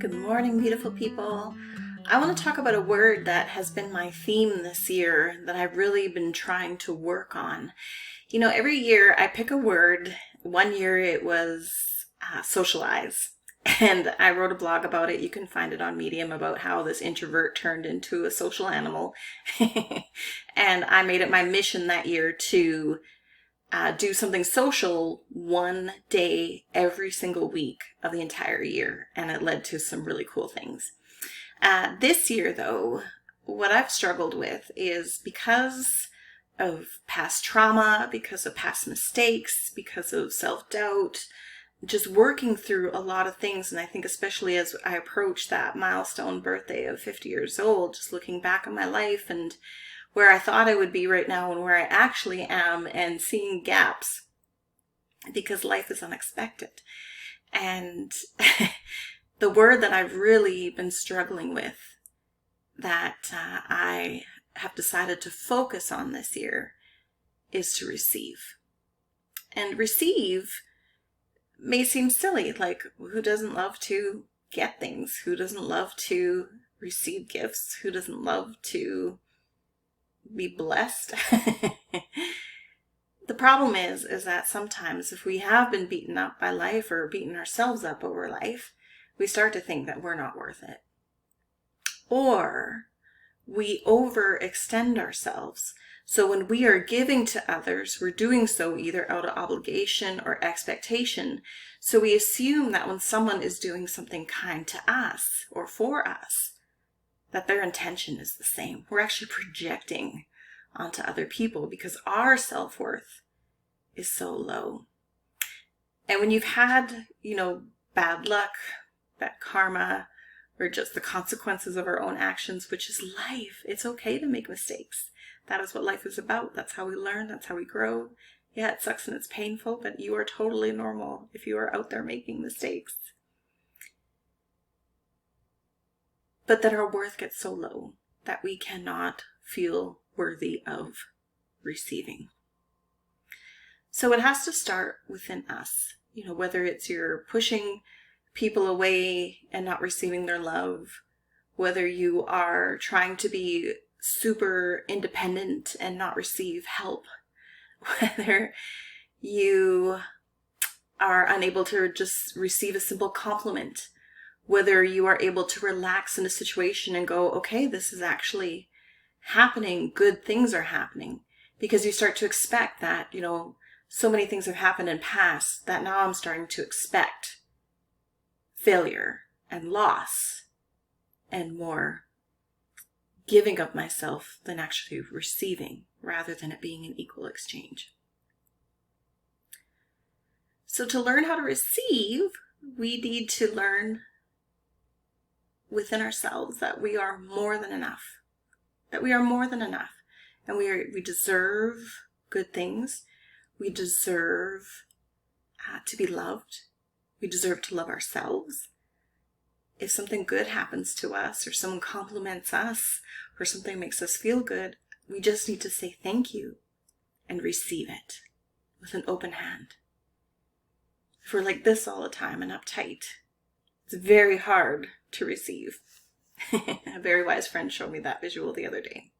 Good morning, beautiful people. I want to talk about a word that has been my theme this year that I've really been trying to work on. You know, every year I pick a word. One year it was socialize. And I wrote a blog about it. You can find it on Medium about how this introvert turned into a social animal. And I made it my mission that year to do something social one day every single week of the entire year. And it led to some really cool things. This year, though, what I've struggled with is because of past trauma, because of past mistakes, because of self-doubt, just working through a lot of things. And I think especially as I approach that milestone birthday of 50 years old, just looking back on my life and where I thought I would be right now and where I actually am, and seeing gaps because life is unexpected. And the word that I've really been struggling with that I have decided to focus on this year is to receive. And receive may seem silly, like who doesn't love to get things? Who doesn't love to receive gifts? Who doesn't love to be blessed? The problem is that sometimes if we have been beaten up by life or beaten ourselves up over life, we start to think that we're not worth it. Or we overextend ourselves. So when we are giving to others, we're doing so either out of obligation or expectation. So we assume that when someone is doing something kind to us or for us, that their intention is the same. We're actually projecting onto other people because our self-worth is so low. And when you've had, bad luck, bad karma, or just the consequences of our own actions, which is life, it's okay to make mistakes. That is what life is about. That's how we learn. That's how we grow. Yeah, it sucks and it's painful, but you are totally normal if you are out there making mistakes. But that our worth gets so low that we cannot feel worthy of receiving. So it has to start within us. Whether it's you're pushing people away and not receiving their love, whether you are trying to be super independent and not receive help, whether you are unable to just receive a simple compliment, whether you are able to relax in a situation and go, okay, this is actually happening, good things are happening, because you start to expect that, so many things have happened in past that now I'm starting to expect failure and loss and more giving of myself than actually receiving, rather than it being an equal exchange. So to learn how to receive, we need to learn within ourselves that we are more than enough. That we are more than enough. And we deserve good things. We deserve to be loved. We deserve to love ourselves. If something good happens to us, or someone compliments us, or something makes us feel good, we just need to say thank you and receive it with an open hand. If we're like this all the time and uptight, it's very hard to receive. A very wise friend showed me that visual the other day.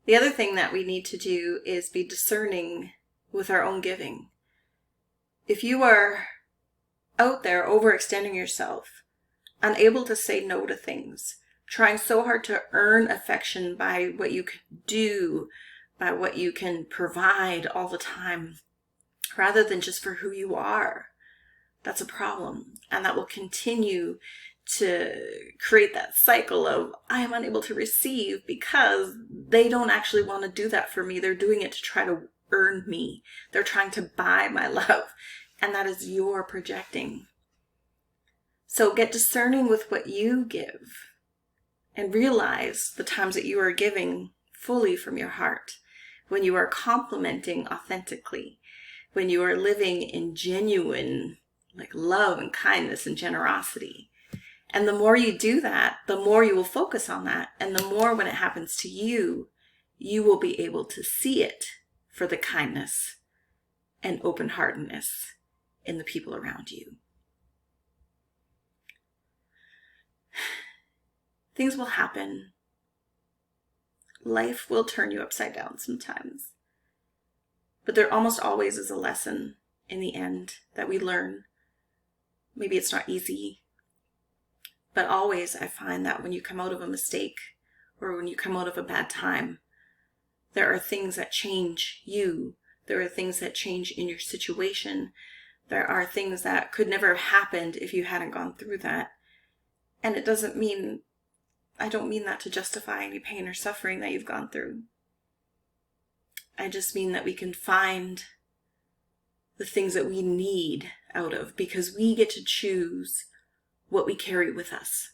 The other thing that we need to do is be discerning with our own giving. If you are out there overextending yourself, unable to say no to things, trying so hard to earn affection by what you can do, by what you can provide all the time, rather than just for who you are, that's a problem. And that will continue to create that cycle of I am unable to receive because they don't actually want to do that for me. They're doing it to try to earn me. They're trying to buy my love. And that is your projecting. So get discerning with what you give and realize the times that you are giving fully from your heart, when you are complimenting authentically, when you are living in genuine love and kindness and generosity. And the more you do that, the more you will focus on that. And the more when it happens to you, you will be able to see it for the kindness and open-heartedness in the people around you. Things will happen. Life will turn you upside down sometimes. But there almost always is a lesson in the end that we learn. Maybe it's not easy, but always I find that when you come out of a mistake or when you come out of a bad time, there are things that change you. There are things that change in your situation. There are things that could never have happened if you hadn't gone through that. And it doesn't mean, I don't mean that to justify any pain or suffering that you've gone through. I just mean that we can find the things that we need out of, because we get to choose what we carry with us.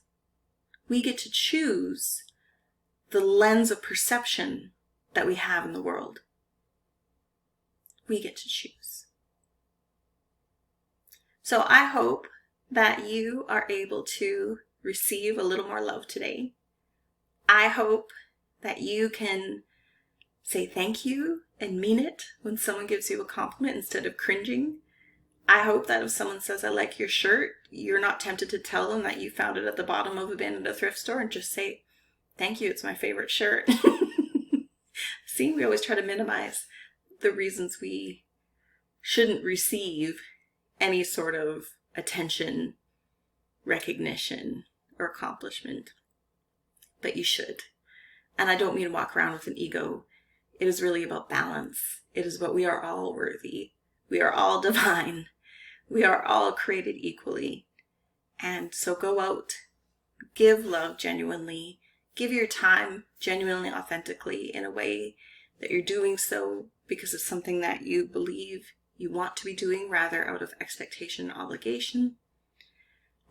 We get to choose the lens of perception that we have in the world. We get to choose. So I hope that you are able to receive a little more love today. I hope that you can say thank you and mean it when someone gives you a compliment instead of cringing. I hope that if someone says, I like your shirt, you're not tempted to tell them that you found it at the bottom of a bin at a thrift store and just say, thank you, it's my favorite shirt. See, we always try to minimize the reasons we shouldn't receive any sort of attention, recognition, or accomplishment. But you should. And I don't mean walk around with an ego. It is really about balance. It is about we are all worthy. We are all divine. We are all created equally. And so go out, give love genuinely, give your time genuinely, authentically, in a way that you're doing so because of something that you believe you want to be doing, rather out of expectation and obligation.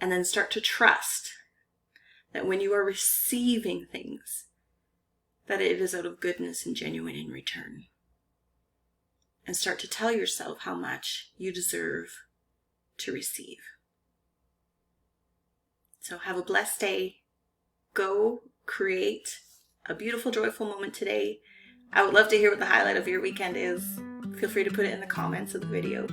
And then start to trust that when you are receiving things, that it is out of goodness and genuine in return. And start to tell yourself how much you deserve to receive. So have a blessed day. Go create a beautiful, joyful moment today. I would love to hear what the highlight of your weekend is. Feel free to put it in the comments of the video.